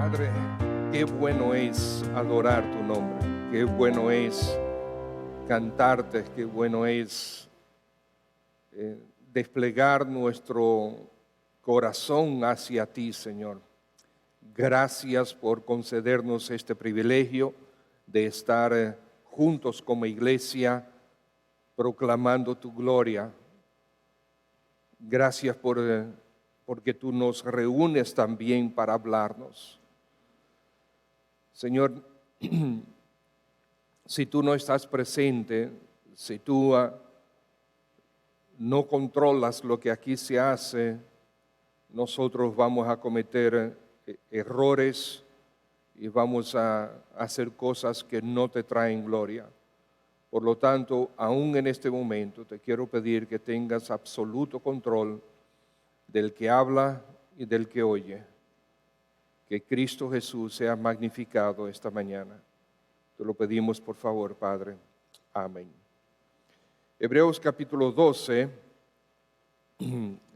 Padre, qué bueno es adorar tu nombre, qué bueno es cantarte, qué bueno es desplegar nuestro corazón hacia ti, Señor. Gracias por concedernos este privilegio de estar juntos como iglesia proclamando tu gloria. Gracias porque tú nos reúnes también para hablarnos. Señor, si tú no estás presente, si tú no controlas lo que aquí se hace, nosotros vamos a cometer errores y vamos a hacer cosas que no te traen gloria. Por lo tanto, aún en este momento te quiero pedir que tengas absoluto control del que habla y del que oye. Que Cristo Jesús sea magnificado esta mañana. Te lo pedimos por favor, Padre. Amén. Hebreos capítulo 12.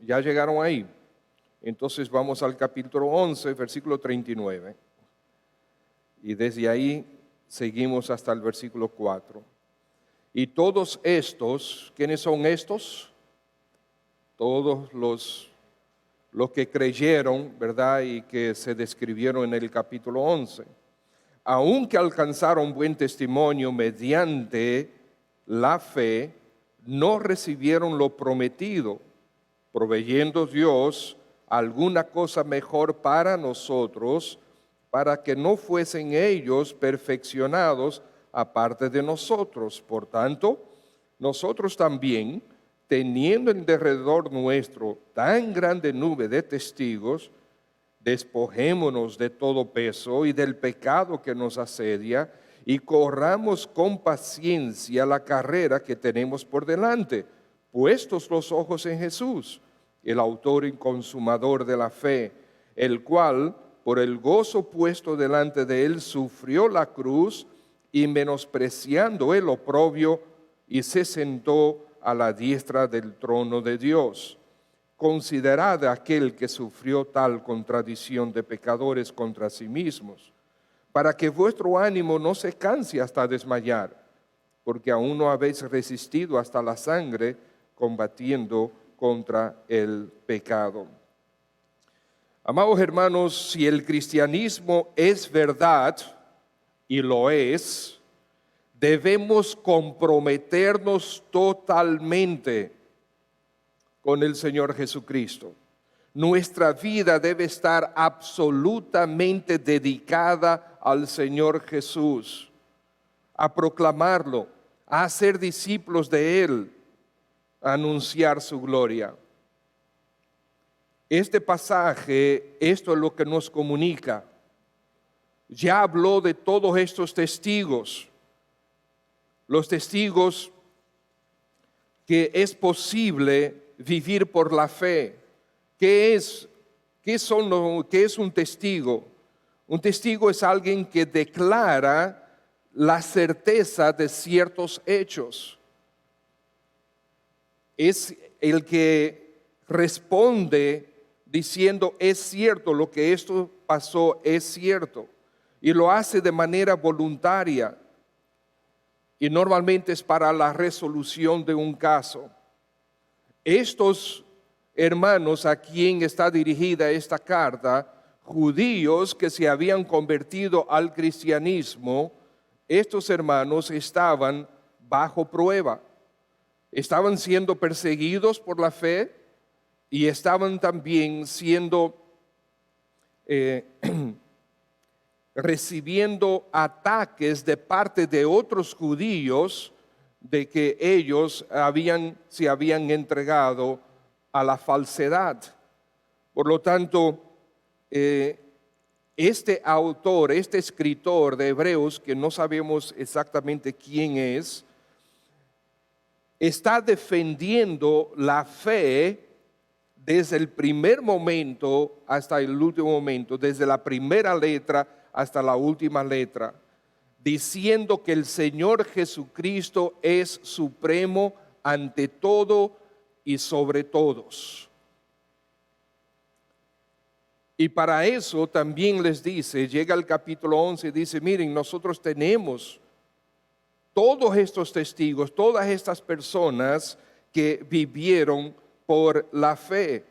Ya llegaron ahí. Entonces vamos al capítulo 11, versículo 39. Y desde ahí seguimos hasta el versículo 4. Y todos estos, ¿quiénes son estos? Todos los que creyeron, ¿verdad? Y que se describieron en el capítulo 11. Aunque alcanzaron buen testimonio mediante la fe, no recibieron lo prometido, proveyendo Dios alguna cosa mejor para nosotros, para que no fuesen ellos perfeccionados aparte de nosotros. Por tanto, nosotros también, teniendo en derredor nuestro tan grande nube de testigos, despojémonos de todo peso y del pecado que nos asedia, y corramos con paciencia la carrera que tenemos por delante, puestos los ojos en Jesús, el autor y consumador de la fe, el cual, por el gozo puesto delante de él, sufrió la cruz, y menospreciando el oprobio, y se sentó a la diestra del trono de Dios. Considerad a aquel que sufrió tal contradicción de pecadores contra sí mismos, para que vuestro ánimo no se canse hasta desmayar, porque aún no habéis resistido hasta la sangre, combatiendo contra el pecado. Amados hermanos, si el cristianismo es verdad, y lo es, debemos comprometernos totalmente con el Señor Jesucristo. Nuestra vida debe estar absolutamente dedicada al Señor Jesús, a proclamarlo, a ser discípulos de Él, a anunciar su gloria. Este pasaje, esto es lo que nos comunica. Ya habló de todos estos testigos, los testigos que es posible vivir por la fe. ¿Qué es un testigo? Un testigo es alguien que declara la certeza de ciertos hechos. Es el que responde diciendo, es cierto, lo que esto pasó es cierto. Y lo hace de manera voluntaria. Y normalmente es para la resolución de un caso. Estos hermanos a quien está dirigida esta carta, judíos que se habían convertido al cristianismo, estos hermanos estaban bajo prueba. Estaban siendo perseguidos por la fe y estaban también siendo recibiendo ataques de parte de otros judíos de que ellos se habían entregado a la falsedad. Por lo tanto, este autor, este escritor de Hebreos, que no sabemos exactamente quién es, está defendiendo la fe desde el primer momento hasta el último momento, desde la primera letra hasta la última letra, diciendo que el Señor Jesucristo es supremo ante todo y sobre todos. Y para eso también les dice, llega al capítulo 11 y dice, miren, nosotros tenemos todos estos testigos, todas estas personas que vivieron por la fe.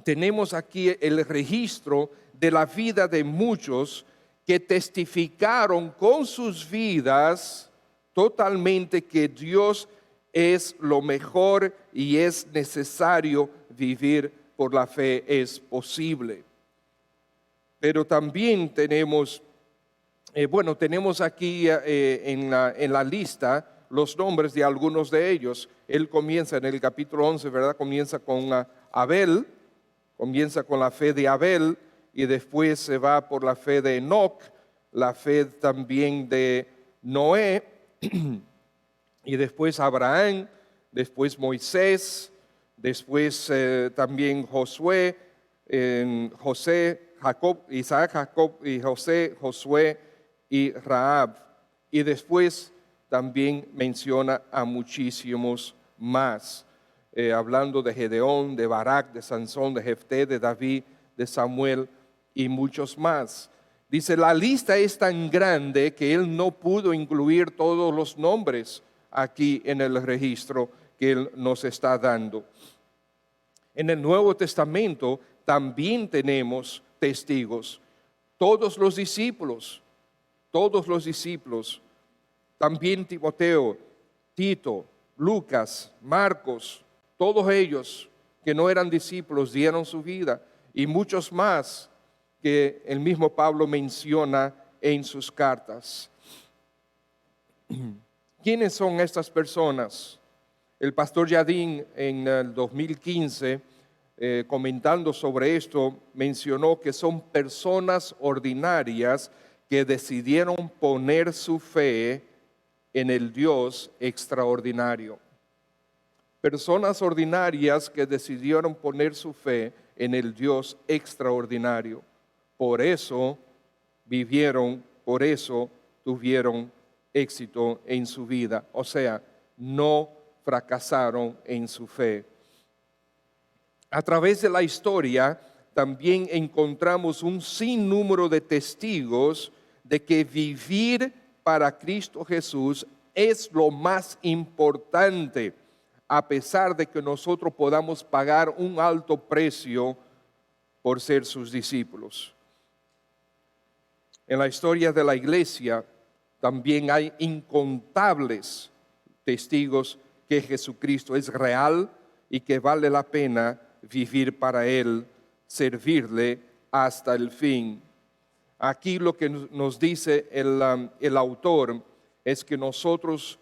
Tenemos aquí el registro de la vida de muchos que testificaron con sus vidas totalmente que Dios es lo mejor y es necesario vivir por la fe, es posible. Pero también tenemos, tenemos aquí en la lista los nombres de algunos de ellos. Él comienza en el capítulo 11, ¿verdad? Comienza con Abel, comienza con la fe de Abel y después se va por la fe de Enoc, la fe también de Noé, y después Abraham, después Moisés, después también Josué, José, Jacob, Isaac, Jacob y José, Josué y Rahab. Y después también menciona a muchísimos más, hablando de Gedeón, de Barak, de Sansón, de Jefté, de David, de Samuel y muchos más. Dice, la lista es tan grande que él no pudo incluir todos los nombres aquí en el registro que él nos está dando. En el Nuevo Testamento también tenemos testigos. Todos los discípulos, también Timoteo, Tito, Lucas, Marcos, todos ellos que no eran discípulos dieron su vida, y muchos más que el mismo Pablo menciona en sus cartas. ¿Quiénes son estas personas? El pastor Yadín en el 2015, comentando sobre esto, mencionó que son personas ordinarias que decidieron poner su fe en el Dios extraordinario. Personas ordinarias que decidieron poner su fe en el Dios extraordinario. Por eso vivieron, por eso tuvieron éxito en su vida. O sea, no fracasaron en su fe. A través de la historia también encontramos un sinnúmero de testigos de que vivir para Cristo Jesús es lo más importante, a pesar de que nosotros podamos pagar un alto precio por ser sus discípulos. En la historia de la iglesia también hay incontables testigos que Jesucristo es real y que vale la pena vivir para Él, servirle hasta el fin. Aquí lo que nos dice el autor es que nosotros,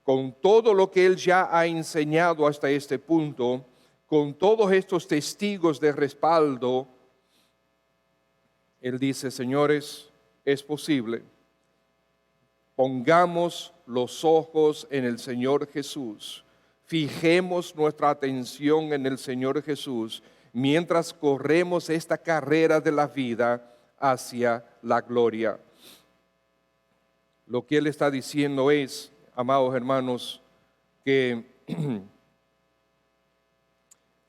con todo lo que Él ya ha enseñado hasta este punto, con todos estos testigos de respaldo, Él dice, señores, es posible. Pongamos los ojos en el Señor Jesús. Fijemos nuestra atención en el Señor Jesús mientras corremos esta carrera de la vida hacia la gloria. Lo que Él está diciendo es, amados hermanos, que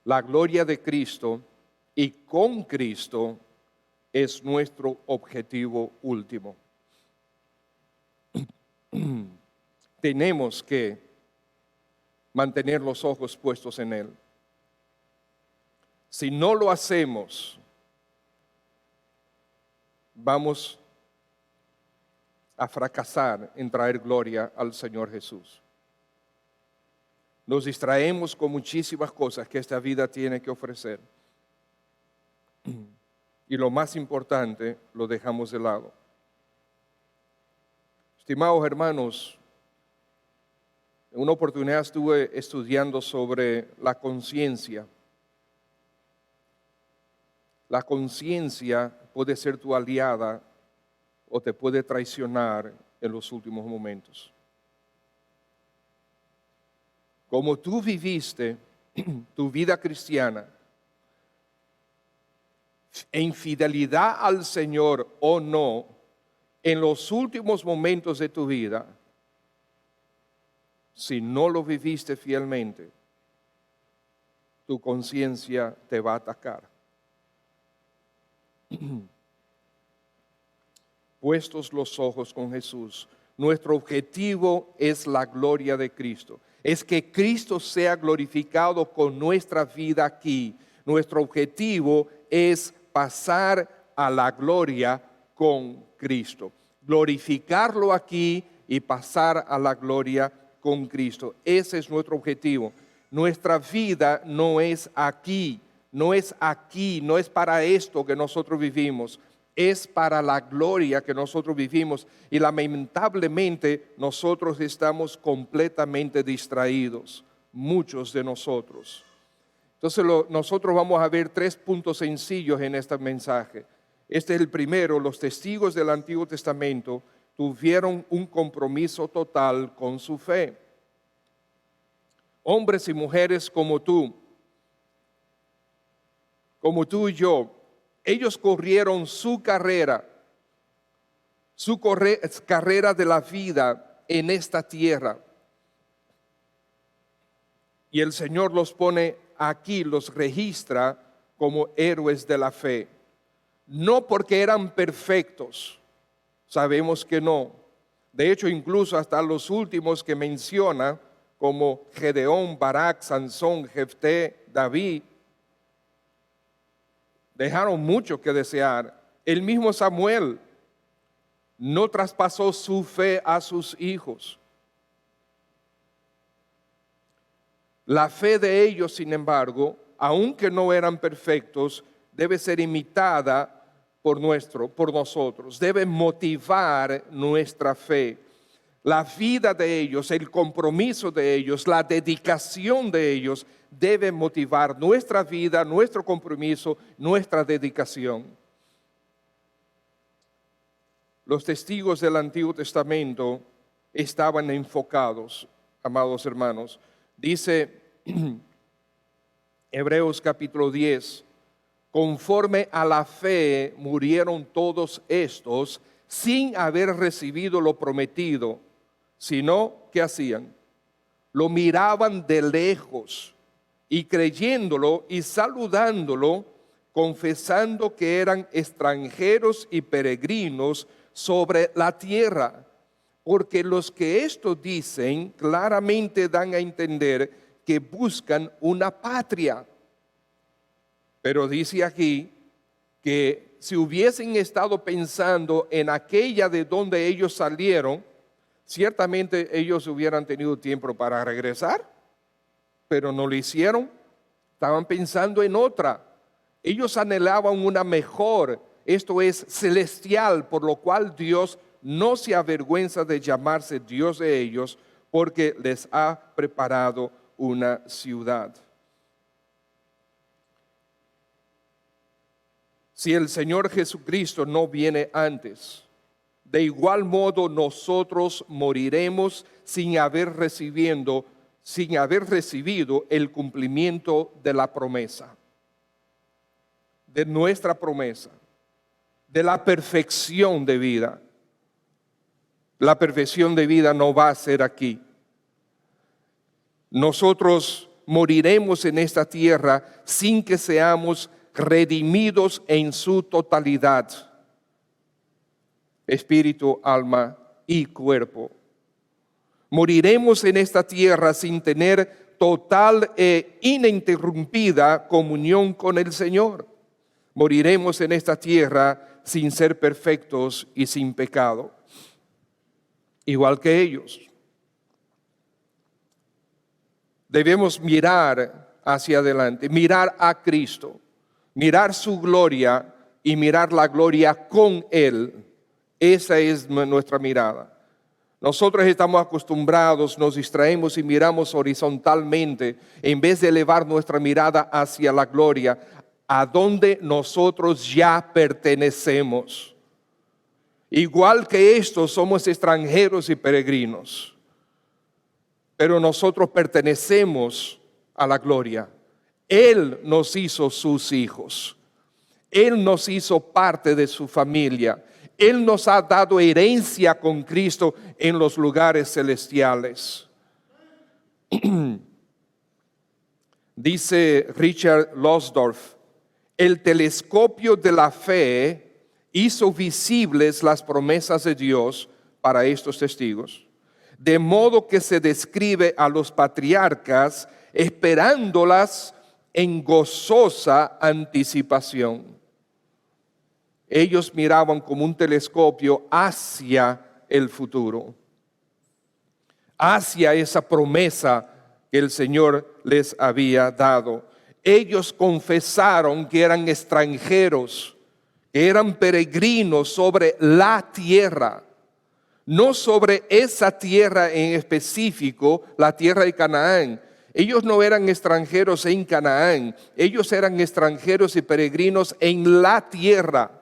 la gloria de Cristo y con Cristo es nuestro objetivo último. Tenemos que mantener los ojos puestos en Él. Si no lo hacemos, vamos a fracasar en traer gloria al Señor Jesús. Nos distraemos con muchísimas cosas que esta vida tiene que ofrecer. Y lo más importante lo dejamos de lado. Estimados hermanos, en una oportunidad estuve estudiando sobre la conciencia. La conciencia puede ser tu aliada o te puede traicionar en los últimos momentos. Como tú viviste tu vida cristiana en fidelidad al Señor o no, en los últimos momentos de tu vida, si no lo viviste fielmente, tu conciencia te va a atacar. Puestos los ojos con Jesús, nuestro objetivo es la gloria de Cristo. Es que Cristo sea glorificado con nuestra vida aquí. Nuestro objetivo es pasar a la gloria con Cristo. Glorificarlo aquí y pasar a la gloria con Cristo. Ese es nuestro objetivo. Nuestra vida no es aquí, no es para esto que nosotros vivimos. Es para la gloria que nosotros vivimos y lamentablemente nosotros estamos completamente distraídos, muchos de nosotros. Entonces nosotros vamos a ver 3 puntos sencillos en este mensaje. Este es el primero: los testigos del Antiguo Testamento tuvieron un compromiso total con su fe. Hombres y mujeres como tú y yo, ellos corrieron su carrera de la vida en esta tierra. Y el Señor los pone aquí, los registra como héroes de la fe. No porque eran perfectos, sabemos que no. De hecho, incluso hasta los últimos que menciona, como Gedeón, Barak, Sansón, Jefté, David, dejaron mucho que desear. El mismo Samuel no traspasó su fe a sus hijos. La fe de ellos, sin embargo, aunque no eran perfectos, debe ser imitada por nosotros. Debe motivar nuestra fe. La vida de ellos, el compromiso de ellos, la dedicación de ellos debe motivar nuestra vida, nuestro compromiso, nuestra dedicación. Los testigos del Antiguo Testamento estaban enfocados, amados hermanos. Dice Hebreos capítulo 10, conforme a la fe murieron todos estos sin haber recibido lo prometido, sino, ¿qué hacían? Lo miraban de lejos y creyéndolo y saludándolo, confesando que eran extranjeros y peregrinos sobre la tierra. Porque los que esto dicen claramente dan a entender que buscan una patria. Pero dice aquí que si hubiesen estado pensando en aquella de donde ellos salieron, ciertamente ellos hubieran tenido tiempo para regresar, pero no lo hicieron. Estaban pensando en otra. Ellos anhelaban una mejor, esto es celestial, por lo cual Dios no se avergüenza de llamarse Dios de ellos, porque les ha preparado una ciudad. Si el Señor Jesucristo no viene antes, de igual modo nosotros moriremos sin haber recibido el cumplimiento de la promesa, de nuestra promesa, de la perfección de vida. La perfección de vida no va a ser aquí. Nosotros moriremos en esta tierra sin que seamos redimidos en su totalidad, espíritu, alma y cuerpo. Moriremos en esta tierra sin tener total e ininterrumpida comunión con el Señor. Moriremos en esta tierra sin ser perfectos y sin pecado, igual que ellos. Debemos mirar hacia adelante, mirar a Cristo, mirar su gloria y mirar la gloria con Él. Esa es nuestra mirada. Nosotros estamos acostumbrados, nos distraemos y miramos horizontalmente en vez de elevar nuestra mirada hacia la gloria, a donde nosotros ya pertenecemos. Igual que estos, somos extranjeros y peregrinos, pero nosotros pertenecemos a la gloria. Él nos hizo sus hijos. Él nos hizo parte de su familia. Él nos ha dado herencia con Cristo en los lugares celestiales. Dice Richard Losdorf, El telescopio de la fe hizo visibles las promesas de Dios para estos testigos, de modo que se describe a los patriarcas esperándolas en gozosa anticipación. Ellos miraban como un telescopio hacia el futuro, hacia esa promesa que el Señor les había dado. Ellos confesaron que eran extranjeros, que eran peregrinos sobre la tierra, no sobre esa tierra en específico, la tierra de Canaán. Ellos no eran extranjeros en Canaán, ellos eran extranjeros y peregrinos en la tierra.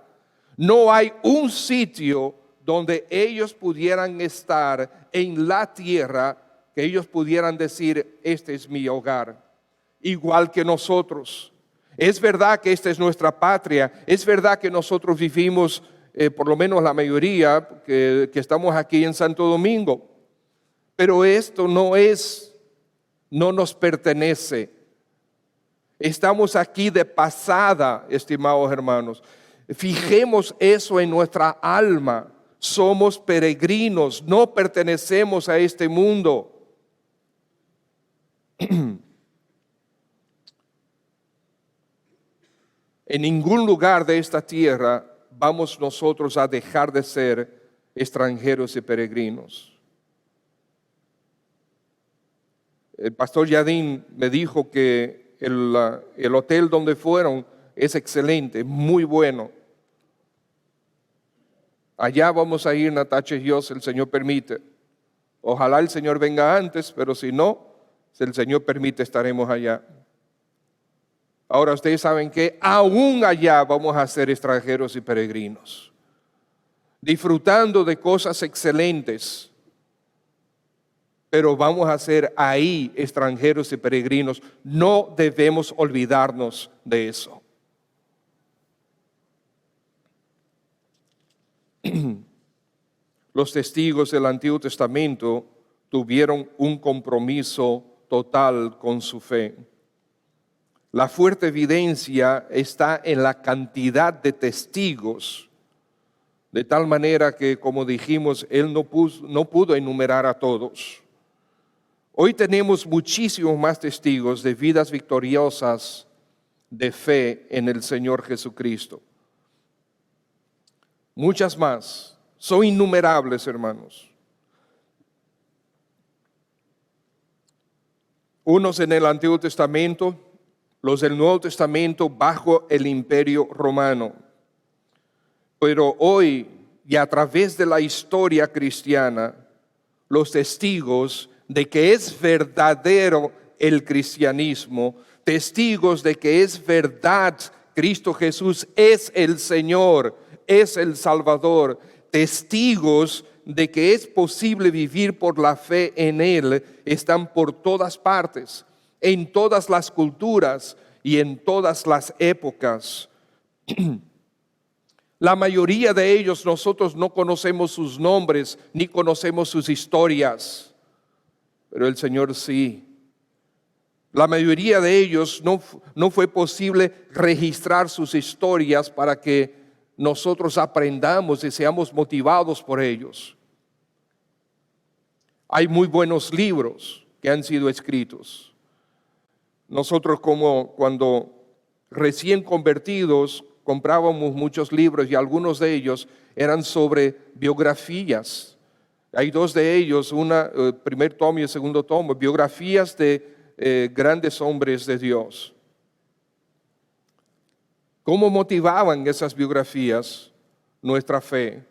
No hay un sitio donde ellos pudieran estar en la tierra que ellos pudieran decir, este es mi hogar. Igual que nosotros. Es verdad que esta es nuestra patria, es verdad que nosotros vivimos, por lo menos la mayoría que estamos aquí en Santo Domingo, pero esto no nos pertenece. Estamos aquí de pasada, estimados hermanos. Fijemos eso en nuestra alma. Somos peregrinos, no pertenecemos a este mundo. En ningún lugar de esta tierra vamos nosotros a dejar de ser extranjeros y peregrinos. El pastor Yadín me dijo que el hotel donde fueron es excelente, muy bueno. Allá vamos a ir, Natacha y yo, si el Señor permite. Ojalá el Señor venga antes, pero si no, si el Señor permite, estaremos allá. Ahora ustedes saben que aún allá vamos a ser extranjeros y peregrinos, disfrutando de cosas excelentes, pero vamos a ser ahí extranjeros y peregrinos. No debemos olvidarnos de eso. Los testigos del Antiguo Testamento tuvieron un compromiso total con su fe. La fuerte evidencia está en la cantidad de testigos, de tal manera que, como dijimos, él no pudo enumerar a todos. Hoy tenemos muchísimos más testigos de vidas victoriosas de fe en el Señor Jesucristo. Muchas más, son innumerables, hermanos. Unos en el Antiguo Testamento, los del Nuevo Testamento bajo el Imperio Romano. Pero hoy, y a través de la historia cristiana, los testigos de que es verdadero el cristianismo, testigos de que es verdad Cristo Jesús es el Señor, es el Salvador, testigos de que es posible vivir por la fe en Él, están por todas partes, en todas las culturas y en todas las épocas. La mayoría de ellos nosotros no conocemos sus nombres ni conocemos sus historias, pero el Señor sí. La mayoría de ellos no fue posible registrar sus historias para que nosotros aprendamos y seamos motivados por ellos. Hay muy buenos libros que han sido escritos. Nosotros, como cuando recién convertidos, comprábamos muchos libros y algunos de ellos eran sobre biografías. Hay dos de ellos, el primer tomo y el segundo tomo, biografías de grandes hombres de Dios. ¿Cómo motivaban esas biografías nuestra fe?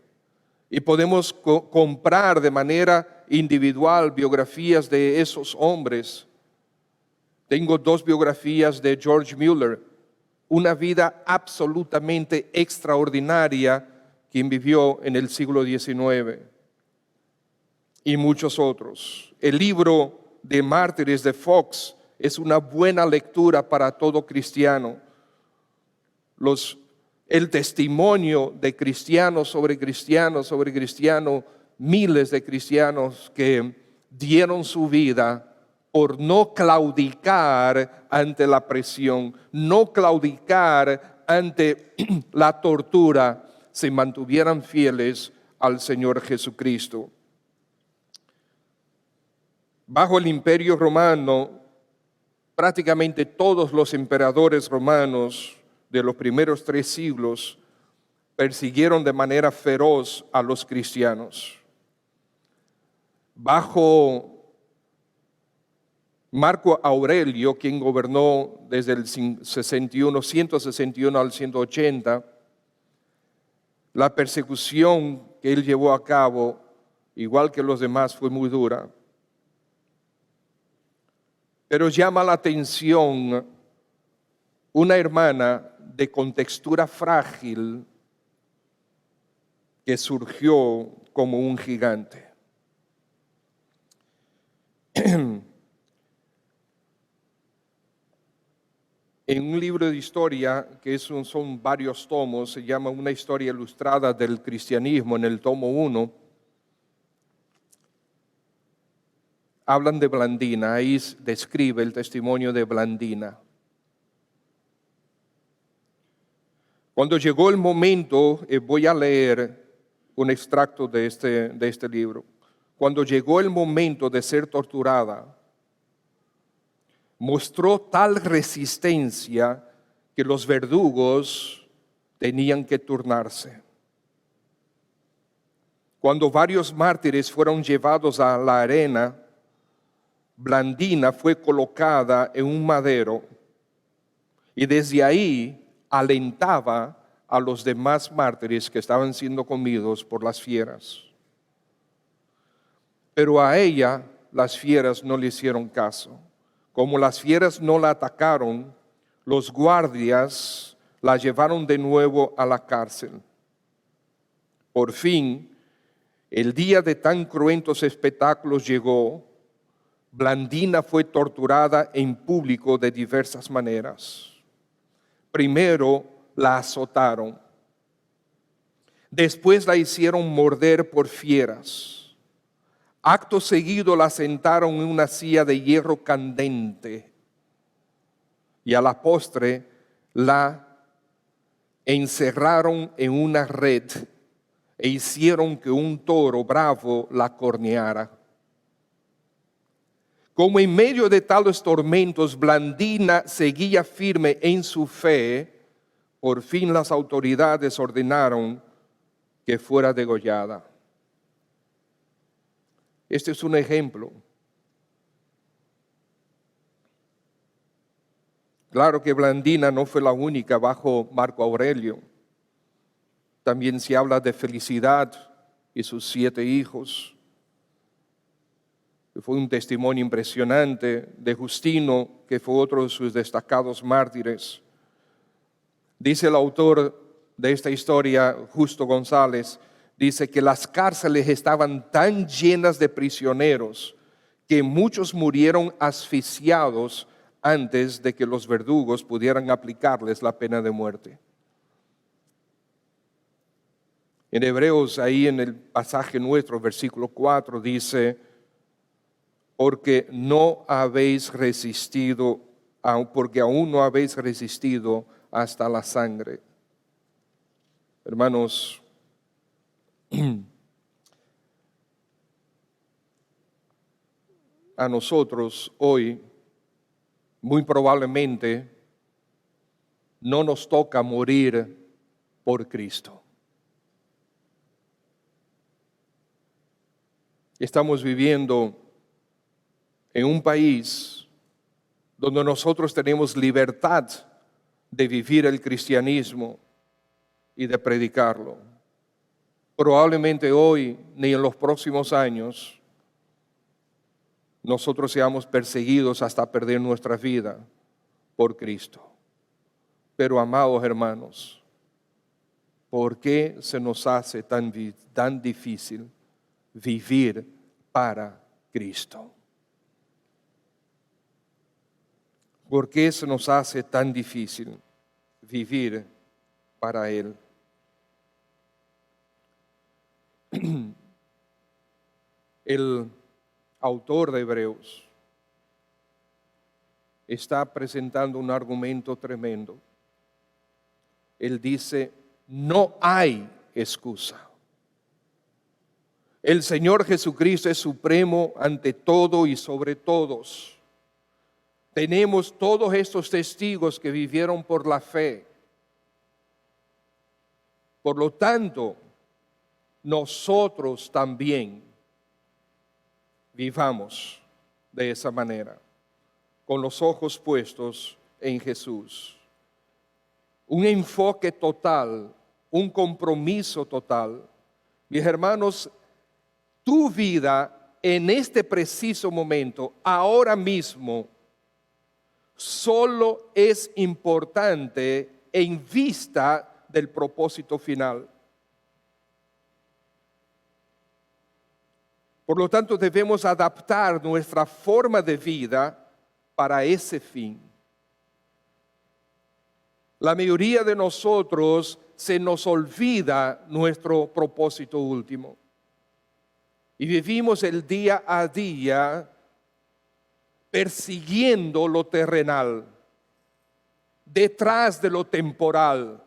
Y podemos comprar de manera individual biografías de esos hombres. Tengo dos biografías de George Mueller, una vida absolutamente extraordinaria, quien vivió en el siglo XIX, y muchos otros. El libro de Mártires de Fox es una buena lectura para todo cristiano. El testimonio de cristianos sobre cristianos, miles de cristianos que dieron su vida por no claudicar ante la presión, no claudicar ante la tortura se mantuvieran fieles al Señor Jesucristo. Bajo el Imperio Romano, prácticamente todos los emperadores romanos de los primeros 3 siglos persiguieron de manera feroz a los cristianos. Bajo Marco Aurelio, quien gobernó desde el 161 al 180, la persecución que él llevó a cabo, igual que los demás, fue muy dura. Pero llama la atención una hermana de contextura frágil que surgió como un gigante. En un libro de historia, que son varios tomos, se llama Una historia ilustrada del cristianismo, en el tomo 1, hablan de Blandina, ahí describe el testimonio de Blandina. Cuando llegó el momento, voy a leer un extracto de este libro. Cuando llegó el momento de ser torturada, mostró tal resistencia que los verdugos tenían que turnarse. Cuando varios mártires fueron llevados a la arena, Blandina fue colocada en un madero y desde ahí alentaba a los demás mártires que estaban siendo comidos por las fieras. Pero a ella las fieras no le hicieron caso. Como las fieras no la atacaron, los guardias la llevaron de nuevo a la cárcel. Por fin, el día de tan cruentos espectáculos llegó. Blandina fue torturada en público de diversas maneras. Primero la azotaron. Después la hicieron morder por fieras. Acto seguido la sentaron en una silla de hierro candente y a la postre la encerraron en una red e hicieron que un toro bravo la corneara. Como en medio de tales tormentos Blandina seguía firme en su fe, por fin las autoridades ordenaron que fuera degollada. Este es un ejemplo. Claro que Blandina no fue la única bajo Marco Aurelio. También se habla de Felicidad y sus 7 hijos. Fue un testimonio impresionante de Justino, que fue otro de sus destacados mártires. Dice el autor de esta historia, Justo González, dice que las cárceles estaban tan llenas de prisioneros que muchos murieron asfixiados antes de que los verdugos pudieran aplicarles la pena de muerte. En Hebreos, ahí en el pasaje nuestro, versículo 4, dice: porque no habéis resistido, porque aún no habéis resistido hasta la sangre. Hermanos, a nosotros hoy, muy probablemente, no nos toca morir por Cristo. Estamos viviendo en un país donde nosotros tenemos libertad de vivir el cristianismo y de predicarlo. Probablemente hoy ni en los próximos años nosotros seamos perseguidos hasta perder nuestra vida por Cristo. Pero amados hermanos, ¿por qué se nos hace tan difícil vivir para Cristo? ¿Por qué se nos hace tan difícil vivir para Él? El autor de Hebreos está presentando un argumento tremendo. Él dice, no hay excusa. El Señor Jesucristo es supremo ante todo y sobre todos. Tenemos todos estos testigos que vivieron por la fe. Por lo tanto, nosotros también vivamos de esa manera, con los ojos puestos en Jesús. Un enfoque total, un compromiso total. Mis hermanos, tu vida en este preciso momento, ahora mismo, solo es importante en vista del propósito final. Por lo tanto, debemos adaptar nuestra forma de vida para ese fin. La mayoría de nosotros se nos olvida nuestro propósito último. Y vivimos el día a día persiguiendo lo terrenal, detrás de lo temporal.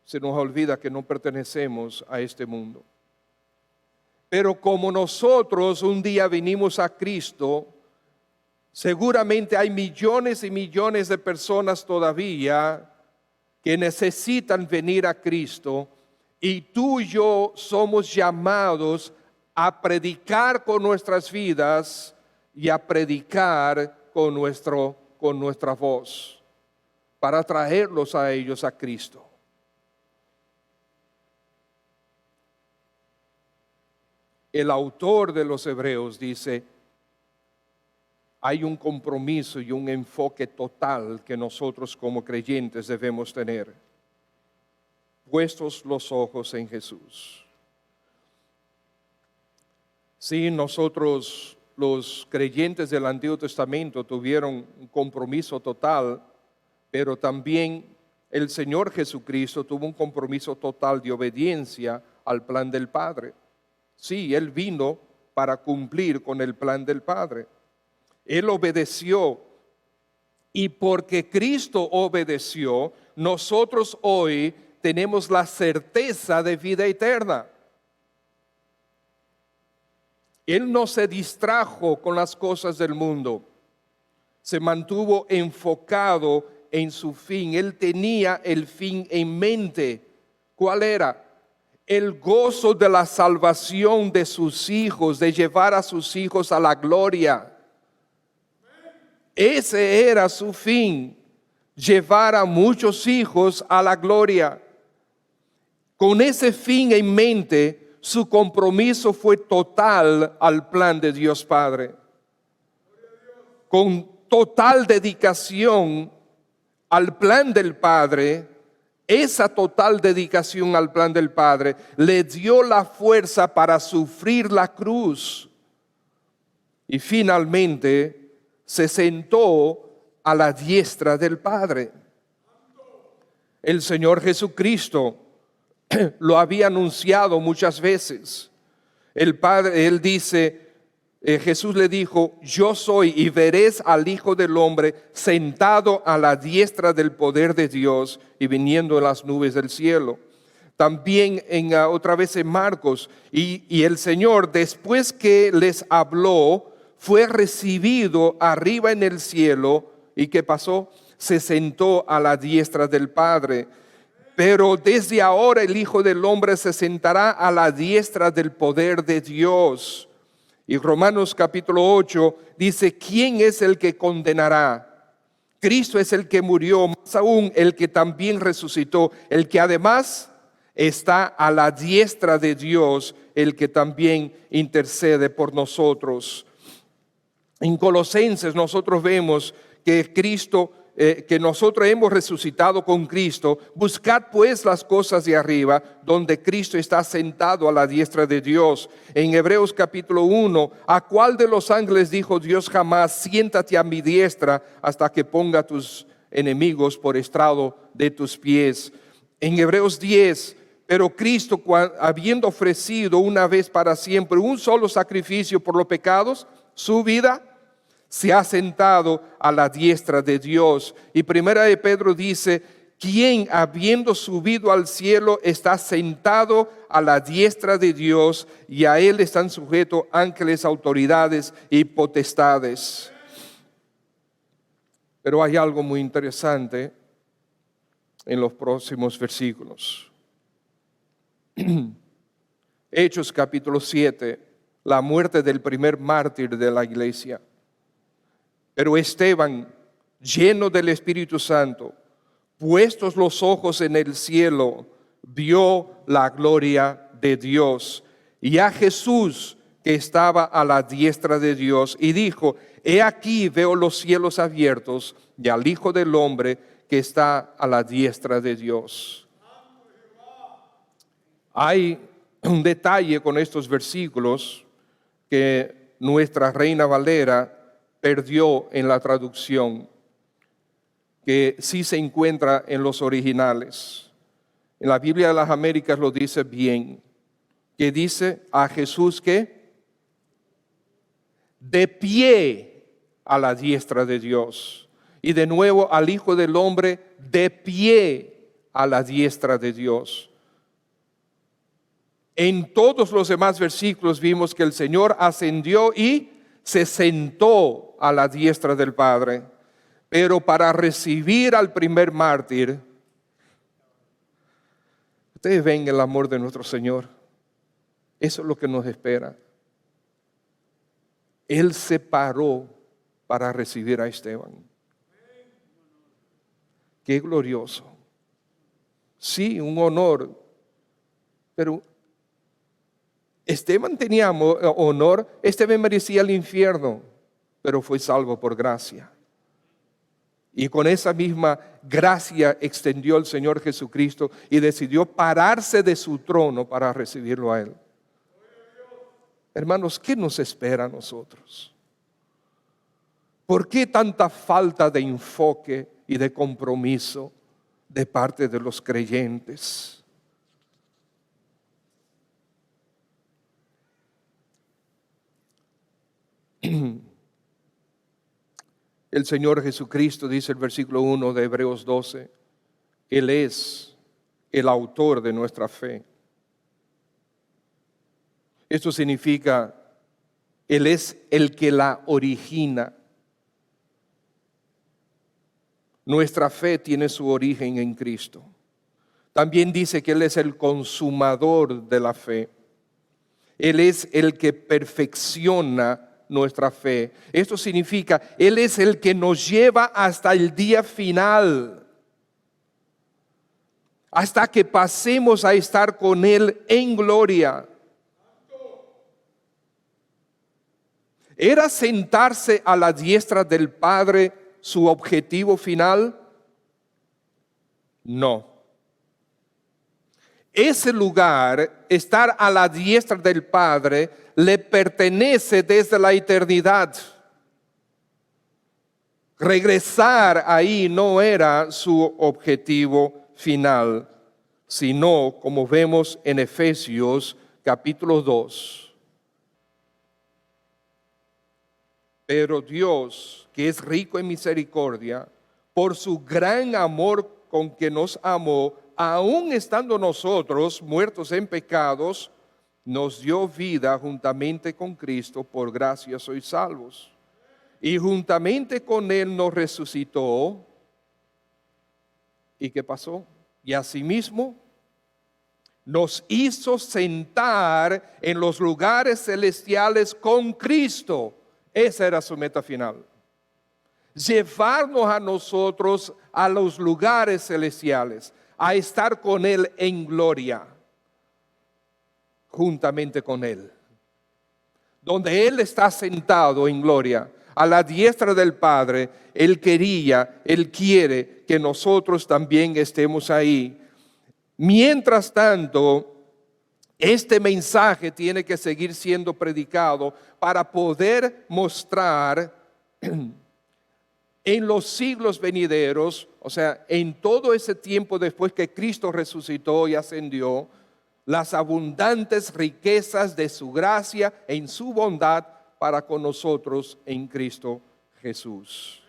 Se nos olvida que no pertenecemos a este mundo. Pero como nosotros un día vinimos a Cristo, seguramente hay millones y millones de personas todavía que necesitan venir a Cristo, y tú y yo somos llamados a predicar con nuestras vidas y a predicar con nuestra voz, para traerlos a ellos a Cristo. El autor de los Hebreos dice, hay un compromiso y un enfoque total que nosotros como creyentes debemos tener, puestos los ojos en Jesús. Sí, nosotros los creyentes del Antiguo Testamento tuvieron un compromiso total, pero también el Señor Jesucristo tuvo un compromiso total de obediencia al plan del Padre. Sí, Él vino para cumplir con el plan del Padre. Él obedeció, y porque Cristo obedeció, nosotros hoy tenemos la certeza de vida eterna. Él no se distrajo con las cosas del mundo, se mantuvo enfocado en su fin. Él tenía el fin en mente. ¿Cuál era? El gozo de la salvación de sus hijos, de llevar a sus hijos a la gloria. Ese era su fin, llevar a muchos hijos a la gloria. Con ese fin en mente, su compromiso fue total al plan de Dios Padre. Con total dedicación al plan del Padre, esa total dedicación al plan del Padre le dio la fuerza para sufrir la cruz. Y finalmente se sentó a la diestra del Padre. El Señor Jesucristo lo había anunciado muchas veces. El Padre, Él dice, Jesús le dijo, yo soy, y veréis al Hijo del Hombre sentado a la diestra del poder de Dios y viniendo en las nubes del cielo. También otra vez en Marcos, y el Señor, después que les habló, fue recibido arriba en el cielo. ¿Y qué pasó? Se sentó a la diestra del Padre. Pero desde ahora el Hijo del Hombre se sentará a la diestra del poder de Dios. Y Romanos capítulo 8 dice, ¿quién es el que condenará? Cristo es el que murió, más aún el que también resucitó, el que además está a la diestra de Dios, el que también intercede por nosotros. En Colosenses nosotros vemos que que nosotros hemos resucitado con Cristo. Buscad pues las cosas de arriba, donde Cristo está sentado a la diestra de Dios. En Hebreos capítulo 1, ¿a cuál de los ángeles dijo Dios jamás, siéntate a mi diestra hasta que ponga a tus enemigos por estrado de tus pies? En Hebreos 10, pero Cristo, habiendo ofrecido una vez para siempre un solo sacrificio por los pecados, su vida, se ha sentado a la diestra de Dios. Y primera de Pedro dice, quien habiendo subido al cielo está sentado a la diestra de Dios, y a él están sujetos ángeles, autoridades y potestades. Pero hay algo muy interesante en los próximos versículos. Hechos capítulo 7, la muerte del primer mártir de la iglesia. Pero Esteban, lleno del Espíritu Santo, puestos los ojos en el cielo, vio la gloria de Dios y a Jesús que estaba a la diestra de Dios, y dijo, he aquí veo los cielos abiertos y al Hijo del Hombre que está a la diestra de Dios. Hay un detalle con estos versículos que nuestra Reina Valera perdió en la traducción, que sí se encuentra en los originales. En la Biblia de las Américas lo dice bien, que dice a Jesús que de pie a la diestra de Dios, y de nuevo al Hijo del Hombre de pie a la diestra de Dios. En todos los demás versículos vimos que el Señor ascendió y se sentó a la diestra del Padre. Pero para recibir al primer mártir, ustedes ven el amor de nuestro Señor. Eso es lo que nos espera. Él se paró para recibir a Esteban. Qué glorioso. Sí, un honor. Pero Esteban tenía honor. Esteban merecía el infierno, pero fue salvo por gracia. Y con esa misma gracia extendió el Señor Jesucristo y decidió pararse de su trono para recibirlo a Él. Hermanos, ¿qué nos espera a nosotros? ¿Por qué tanta falta de enfoque y de compromiso de parte de los creyentes? El Señor Jesucristo, dice el versículo 1 de Hebreos 12, Él es el autor de nuestra fe. Esto significa, Él es el que la origina. Nuestra fe tiene su origen en Cristo. También dice que Él es el consumador de la fe. Él es el que perfecciona nuestra fe. Esto significa, Él es el que nos lleva hasta el día final, hasta que pasemos a estar con Él en gloria. ¿Era sentarse a la diestra del Padre su objetivo final? No. Ese lugar, estar a la diestra del Padre, le pertenece desde la eternidad. Regresar ahí no era su objetivo final, sino, como vemos en Efesios capítulo 2. Pero Dios, que es rico en misericordia, por su gran amor con que nos amó, aun estando nosotros muertos en pecados, nos dio vida juntamente con Cristo, por gracia sois salvos. Y juntamente con Él nos resucitó. ¿Y qué pasó? Y asimismo nos hizo sentar en los lugares celestiales con Cristo. Esa era su meta final. Llevarnos a nosotros a los lugares celestiales, a estar con Él en gloria, juntamente con Él. Donde Él está sentado en gloria, a la diestra del Padre, Él quiere que nosotros también estemos ahí. Mientras tanto, este mensaje tiene que seguir siendo predicado para poder mostrar en los siglos venideros, o sea, en todo ese tiempo después que Cristo resucitó y ascendió, las abundantes riquezas de su gracia en su bondad para con nosotros en Cristo Jesús.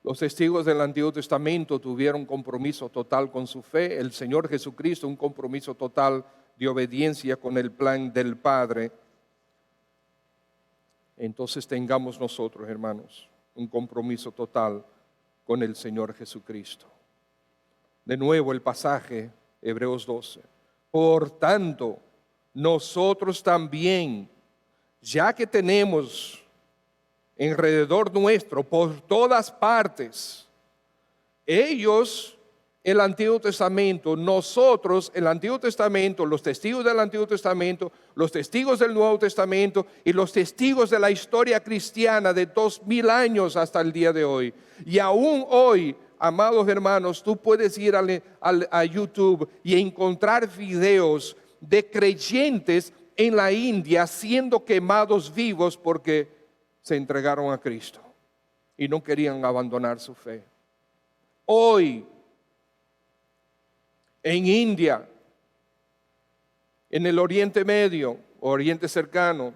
Los testigos del Antiguo Testamento tuvieron compromiso total con su fe. El Señor Jesucristo, un compromiso total de obediencia con el plan del Padre. Entonces tengamos nosotros, hermanos, un compromiso total con el Señor Jesucristo. De nuevo el pasaje, Hebreos 12. Por tanto, nosotros también, ya que tenemos alrededor nuestro, por todas partes, ellos, el Antiguo Testamento, nosotros, el Antiguo Testamento, los testigos del Antiguo Testamento, los testigos del Nuevo Testamento y los testigos de la historia cristiana de 2000 años hasta el día de hoy. Y aún hoy, amados hermanos, tú puedes ir a YouTube y encontrar videos de creyentes en la India siendo quemados vivos porque se entregaron a Cristo y no querían abandonar su fe. Hoy, en India, en el Oriente Medio, Oriente Cercano,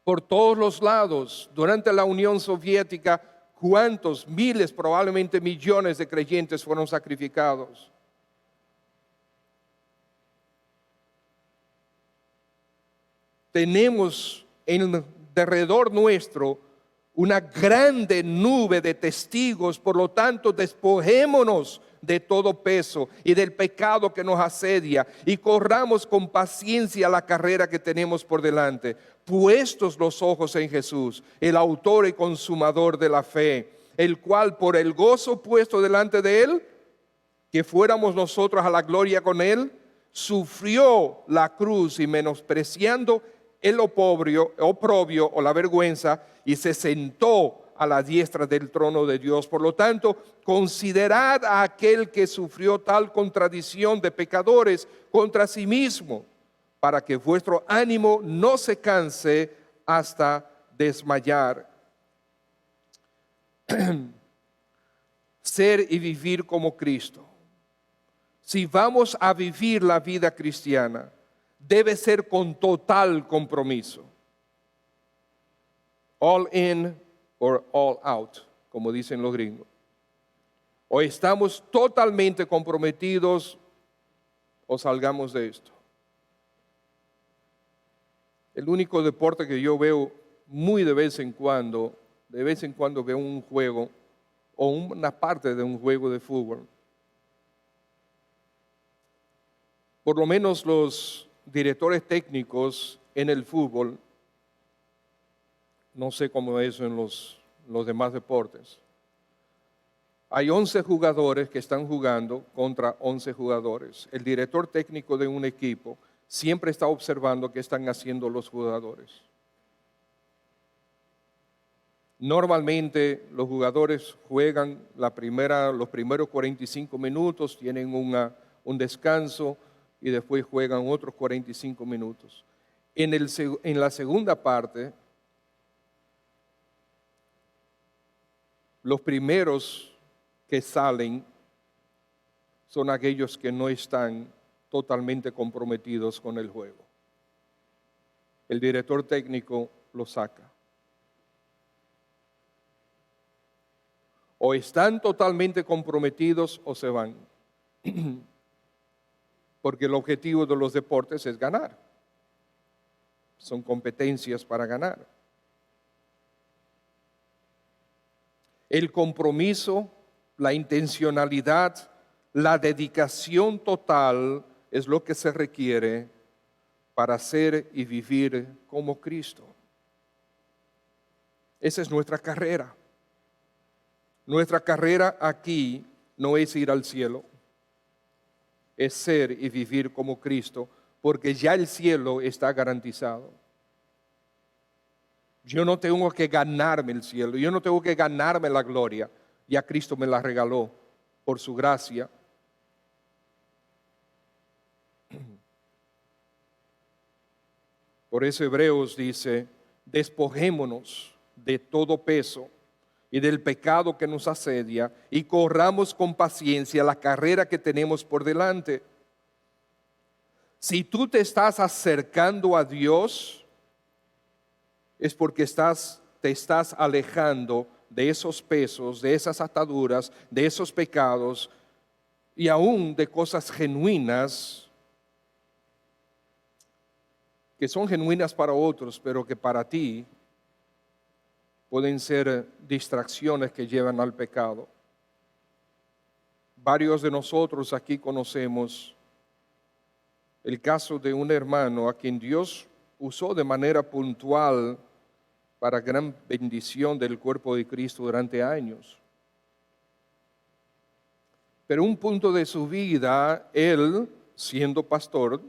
por todos los lados, durante la Unión Soviética, cuántos miles, probablemente millones de creyentes fueron sacrificados. Tenemos en derredor nuestro una grande nube de testigos, por lo tanto despojémonos de todo peso y del pecado que nos asedia y corramos con paciencia la carrera que tenemos por delante, puestos los ojos en Jesús, el autor y consumador de la fe, el cual por el gozo puesto delante de él, que fuéramos nosotros a la gloria con él, sufrió la cruz y menospreciando el oprobio o la vergüenza, y se sentó a la diestra del trono de Dios. Por lo tanto, considerad a aquel que sufrió tal contradicción de pecadores contra sí mismo, para que vuestro ánimo no se canse hasta desmayar. Ser y vivir como Cristo. Si vamos a vivir la vida cristiana, debe ser con total compromiso. All in or all out, como dicen los gringos. O estamos totalmente comprometidos o salgamos de esto. El único deporte que yo veo muy de vez en cuando veo un juego o una parte de un juego de fútbol. Por lo menos los directores técnicos en el fútbol, no sé cómo es en los demás deportes. Hay 11 jugadores que están jugando contra 11 jugadores. El director técnico de un equipo siempre está observando qué están haciendo los jugadores. Normalmente los jugadores juegan los primeros 45 minutos, tienen un descanso y después juegan otros 45 minutos. En la segunda parte, los primeros que salen son aquellos que no están totalmente comprometidos con el juego. El director técnico los saca. O están totalmente comprometidos o se van. Porque el objetivo de los deportes es ganar. Son competencias para ganar. El compromiso, la intencionalidad, la dedicación total es lo que se requiere para ser y vivir como Cristo. Esa es nuestra carrera. Nuestra carrera aquí no es ir al cielo, es ser y vivir como Cristo, porque ya el cielo está garantizado. Yo no tengo que ganarme el cielo, yo no tengo que ganarme la gloria, ya Cristo me la regaló por su gracia. Por eso Hebreos dice, despojémonos de todo peso y del pecado que nos asedia y corramos con paciencia la carrera que tenemos por delante, Si tú te estás acercando a Dios, es porque te estás alejando de esos pesos, de esas ataduras, de esos pecados y aún de cosas genuinas, que son genuinas para otros, pero que para ti pueden ser distracciones que llevan al pecado. Varios de nosotros aquí conocemos el caso de un hermano a quien Dios usó de manera puntual para gran bendición del cuerpo de Cristo durante años. Pero un punto de su vida, él, siendo pastor,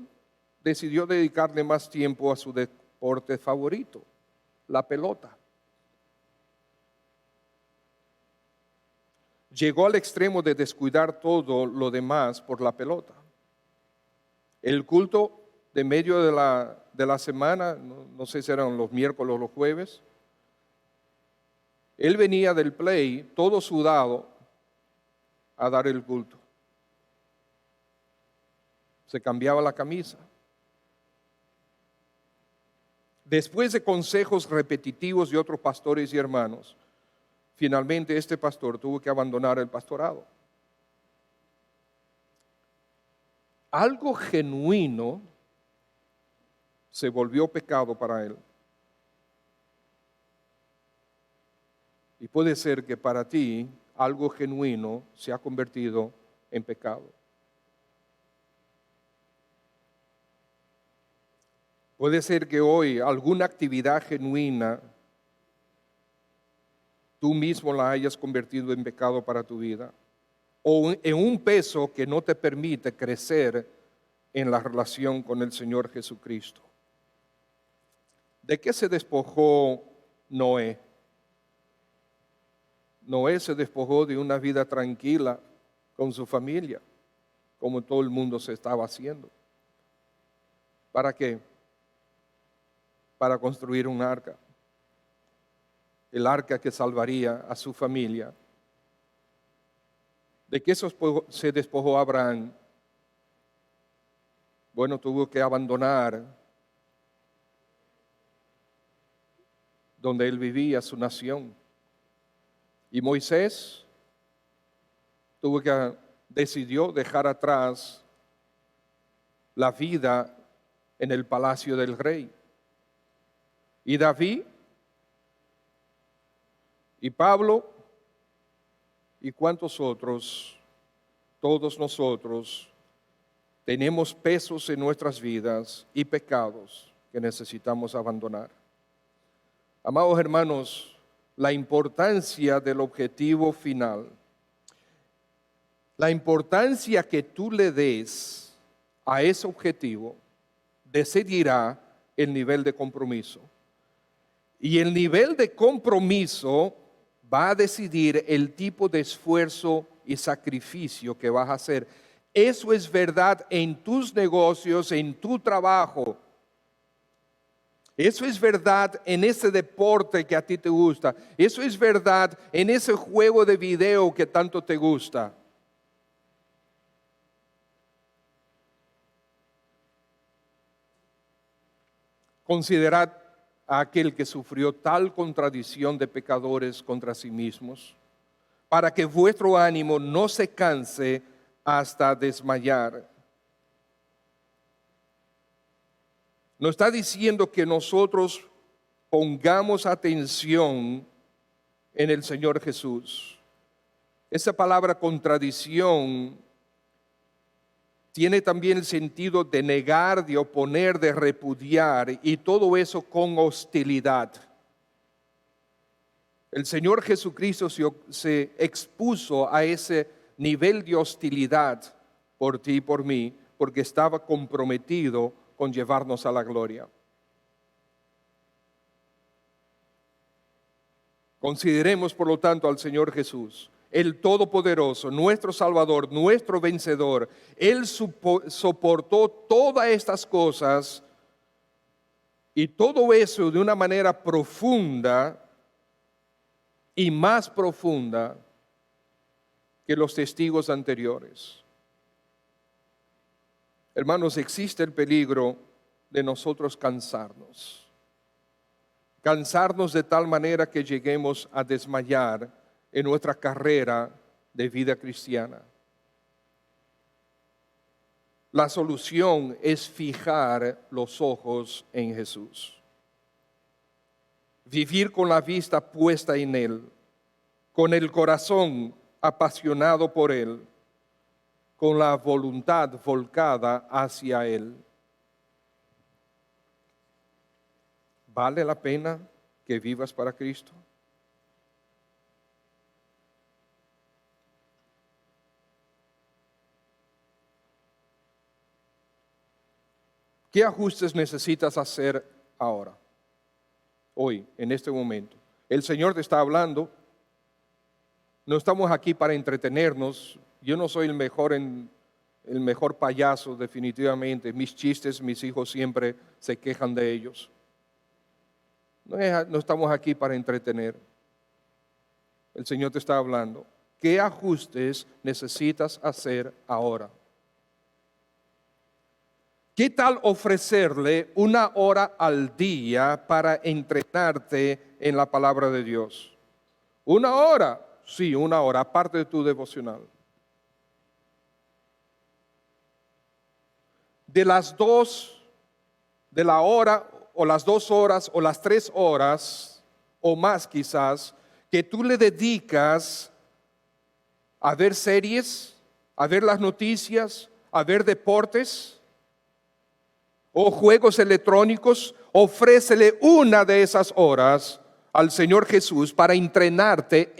decidió dedicarle más tiempo a su deporte favorito, la pelota. Llegó al extremo de descuidar todo lo demás por la pelota. El culto de medio de la semana, no sé si eran los miércoles o los jueves, él venía del play todo sudado a dar el culto. Se cambiaba la camisa. Después de consejos repetitivos de otros pastores y hermanos, finalmente este pastor tuvo que abandonar el pastorado. Algo genuino se volvió pecado para él. Y puede ser que para ti algo genuino se ha convertido en pecado. Puede ser que hoy alguna actividad genuina tú mismo la hayas convertido en pecado para tu vida, o en un peso que no te permite crecer en la relación con el Señor Jesucristo. ¿De qué se despojó Noé? Noé se despojó de una vida tranquila con su familia, como todo el mundo se estaba haciendo. ¿Para qué? Para construir un arca. El arca que salvaría a su familia. ¿De qué se despojó Abraham? Bueno, tuvo que abandonar donde él vivía, su nación. Y Moisés decidió dejar atrás la vida en el palacio del rey. Y David y Pablo y cuantos otros, todos nosotros tenemos pesos en nuestras vidas y pecados que necesitamos abandonar. Amados hermanos, la importancia del objetivo final, la importancia que tú le des a ese objetivo, decidirá el nivel de compromiso. Y el nivel de compromiso va a decidir el tipo de esfuerzo y sacrificio que vas a hacer. Eso es verdad en tus negocios, en tu trabajo. Eso es verdad en ese deporte que a ti te gusta. Eso es verdad en ese juego de video que tanto te gusta. Considerad a aquel que sufrió tal contradicción de pecadores contra sí mismos, para que vuestro ánimo no se canse hasta desmayar. Nos está diciendo que nosotros pongamos atención en el Señor Jesús. Esa palabra contradicción tiene también el sentido de negar, de oponer, de repudiar, y todo eso con hostilidad. El Señor Jesucristo se expuso a ese nivel de hostilidad por ti y por mí, porque estaba comprometido con llevarnos a la gloria. Consideremos, por lo tanto, al Señor Jesús, el Todopoderoso, nuestro Salvador, nuestro vencedor. Él soportó todas estas cosas y todo eso de una manera profunda y más profunda que los testigos anteriores. Hermanos, existe el peligro de nosotros cansarnos. Cansarnos de tal manera que lleguemos a desmayar en nuestra carrera de vida cristiana. La solución es fijar los ojos en Jesús. Vivir con la vista puesta en Él, con el corazón apasionado por Él, con la voluntad volcada hacia Él. ¿Vale la pena que vivas para Cristo? ¿Qué ajustes necesitas hacer ahora? Hoy, en este momento. El Señor te está hablando. No estamos aquí para entretenernos. Yo no soy el mejor payaso, definitivamente. Mis chistes, mis hijos siempre se quejan de ellos. No estamos aquí para entretener. El Señor te está hablando. ¿Qué ajustes necesitas hacer ahora? ¿Qué tal ofrecerle 1 hora al día para entrenarte en la palabra de Dios? 1 hora, sí, 1 hora, aparte de tu devocional. De la hora o las 2 horas o las 3 horas o más quizás que tú le dedicas a ver series, a ver las noticias, a ver deportes o juegos electrónicos, ofrécele 1 de esas horas al Señor Jesús para entrenarte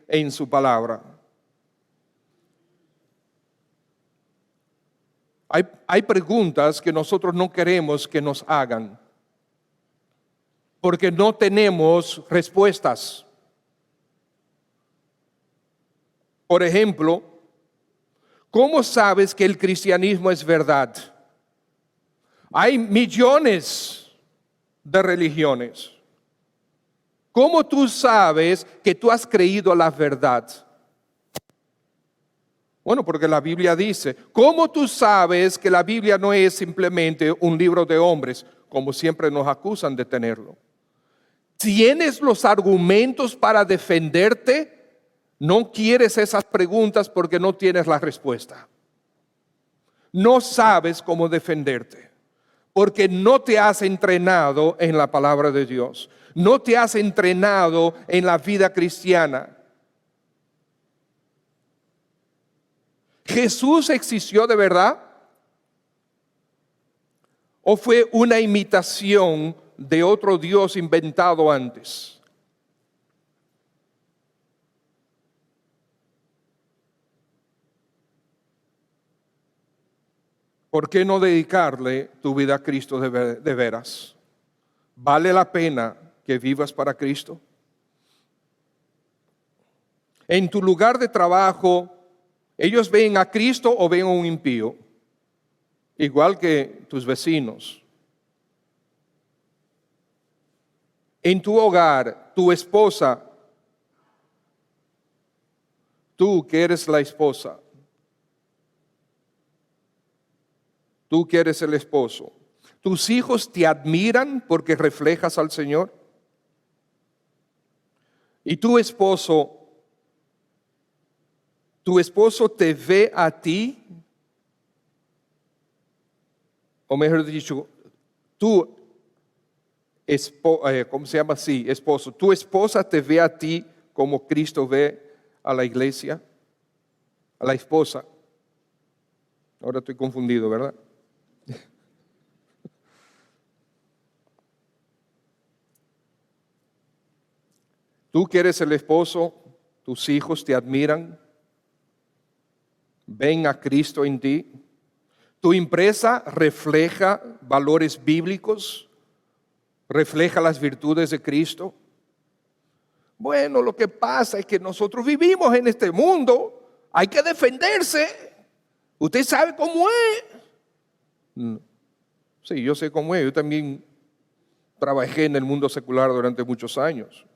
en su palabra. Hay preguntas que nosotros no queremos que nos hagan, porque no tenemos respuestas. Por ejemplo, ¿cómo sabes que el cristianismo es verdad? Hay millones de religiones. ¿Cómo tú sabes que tú has creído la verdad? Bueno, porque la Biblia dice. ¿Cómo tú sabes que la Biblia no es simplemente un libro de hombres, como siempre nos acusan de tenerlo? ¿Tienes los argumentos para defenderte? No quieres esas preguntas porque no tienes la respuesta. No sabes cómo defenderte, porque no te has entrenado en la palabra de Dios. No te has entrenado en la vida cristiana. ¿Jesús existió de verdad? ¿O fue una imitación de otro Dios inventado antes? ¿Por qué no dedicarle tu vida a Cristo de veras? ¿Vale la pena que vivas para Cristo? En tu lugar de trabajo, ¿ellos ven a Cristo o ven a un impío? Igual que tus vecinos. En tu hogar, tu esposa, tú que eres la esposa, tú que eres el esposo, ¿tus hijos te admiran porque reflejas al Señor? Y tu esposo te ve a ti, o mejor dicho, ¿cómo se llama así? Esposo. ¿Tu esposa te ve a ti como Cristo ve a la iglesia? A la esposa. Ahora estoy confundido, ¿verdad? Tú que eres el esposo, tus hijos te admiran, ven a Cristo en ti. Tu empresa refleja valores bíblicos, refleja las virtudes de Cristo. Bueno, lo que pasa es que nosotros vivimos en este mundo, hay que defenderse. Usted sabe cómo es. Sí, yo sé cómo es. Yo también trabajé en el mundo secular durante muchos años.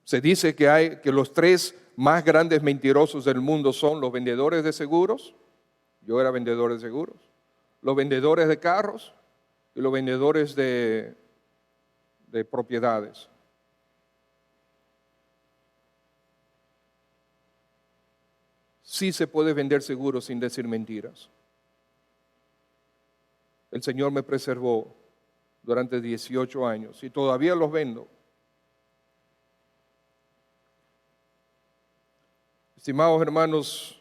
Se dice que los 3 más grandes mentirosos del mundo son los vendedores de seguros, Yo era vendedor de seguros. Los vendedores de carros y los vendedores de propiedades. Sí se puede vender seguros sin decir mentiras. El Señor me preservó durante 18 años y todavía los vendo. Estimados hermanos,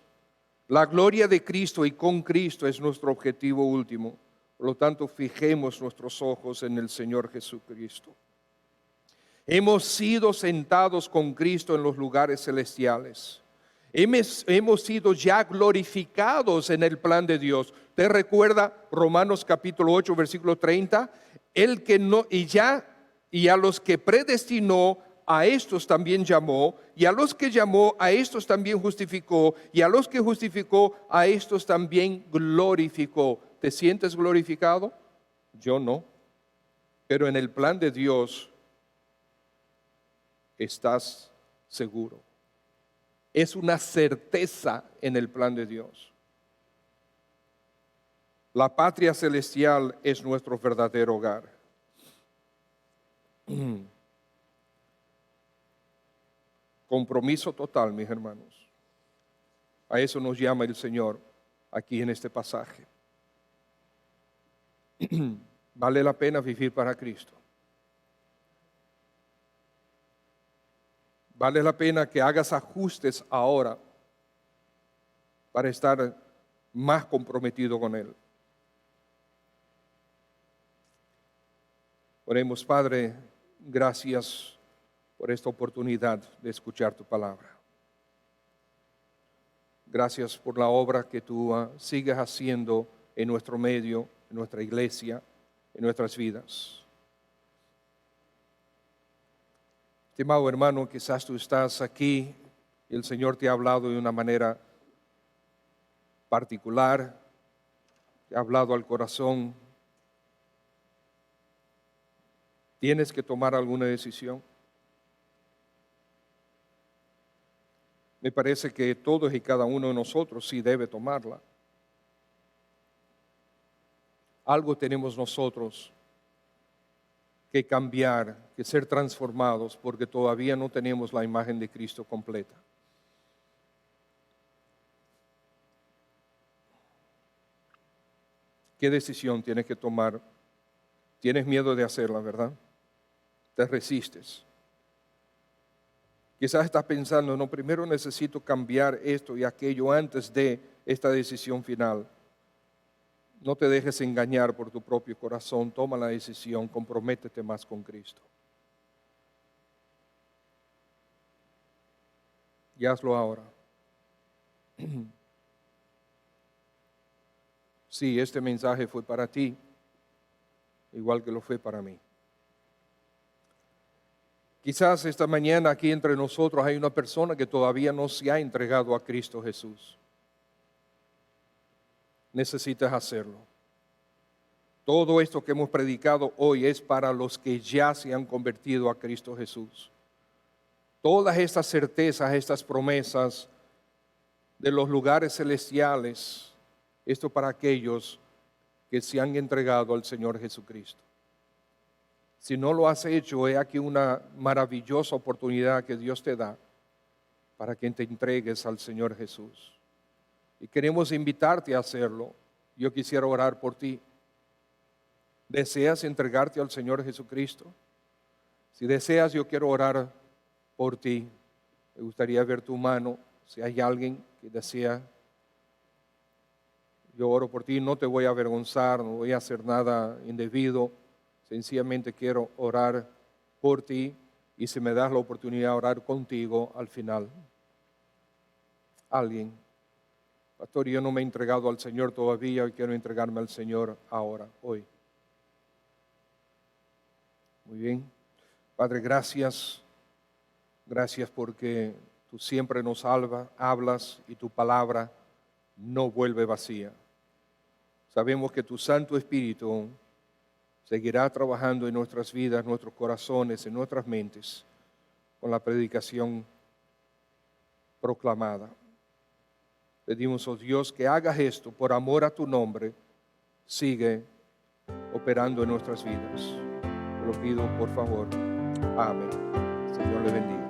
la gloria de Cristo y con Cristo es nuestro objetivo último. Por lo tanto, fijemos nuestros ojos en el Señor Jesucristo. Hemos sido sentados con Cristo en los lugares celestiales. Hemos sido ya glorificados en el plan de Dios. ¿Te recuerda Romanos capítulo 8, versículo 30? El que no, y a los que predestinó, a estos también llamó, y a los que llamó, a estos también justificó, y a los que justificó, a estos también glorificó. ¿Te sientes glorificado? Yo no. Pero en el plan de Dios estás seguro. Es una certeza en el plan de Dios. La patria celestial es nuestro verdadero hogar. Compromiso total, mis hermanos. A eso nos llama el Señor aquí en este pasaje. Vale la pena vivir para Cristo. Vale la pena que hagas ajustes ahora para estar más comprometido con Él. Oremos, Padre, gracias por esta oportunidad de escuchar tu palabra. Gracias por la obra que tú sigues haciendo en nuestro medio, en nuestra iglesia, en nuestras vidas. Estimado hermano, quizás tú estás aquí y el Señor te ha hablado de una manera particular, te ha hablado al corazón. ¿Tienes que tomar alguna decisión? Me parece que todos y cada uno de nosotros sí debe tomarla. Algo tenemos nosotros que cambiar, que ser transformados, porque todavía no tenemos la imagen de Cristo completa. ¿Qué decisión tienes que tomar? Tienes miedo de hacerla, ¿verdad? Te resistes. Quizás estás pensando, no, primero necesito cambiar esto y aquello antes de esta decisión final. No te dejes engañar por tu propio corazón, toma la decisión, comprométete más con Cristo. Y hazlo ahora. Sí, este mensaje fue para ti, igual que lo fue para mí. Quizás esta mañana aquí entre nosotros hay una persona que todavía no se ha entregado a Cristo Jesús. Necesitas hacerlo. Todo esto que hemos predicado hoy es para los que ya se han convertido a Cristo Jesús. Todas estas certezas, estas promesas de los lugares celestiales, esto para aquellos que se han entregado al Señor Jesucristo. Si no lo has hecho, he aquí una maravillosa oportunidad que Dios te da para que te entregues al Señor Jesús. Y queremos invitarte a hacerlo. Yo quisiera orar por ti. ¿Deseas entregarte al Señor Jesucristo? Si deseas, yo quiero orar por ti. Me gustaría ver tu mano. Si hay alguien que desea, yo oro por ti. No te voy a avergonzar, no voy a hacer nada indebido. Sencillamente quiero orar por ti y si me das la oportunidad de orar contigo al final. Alguien. Pastor, yo no me he entregado al Señor todavía y quiero entregarme al Señor ahora, hoy. Muy bien. Padre, gracias. Gracias porque tú siempre nos hablas y tu palabra no vuelve vacía. Sabemos que tu Santo Espíritu seguirá trabajando en nuestras vidas, nuestros corazones, en nuestras mentes, con la predicación proclamada. Pedimos, oh Dios, que hagas esto por amor a tu nombre. Sigue operando en nuestras vidas. Te lo pido, por favor. Amén. Señor le bendiga.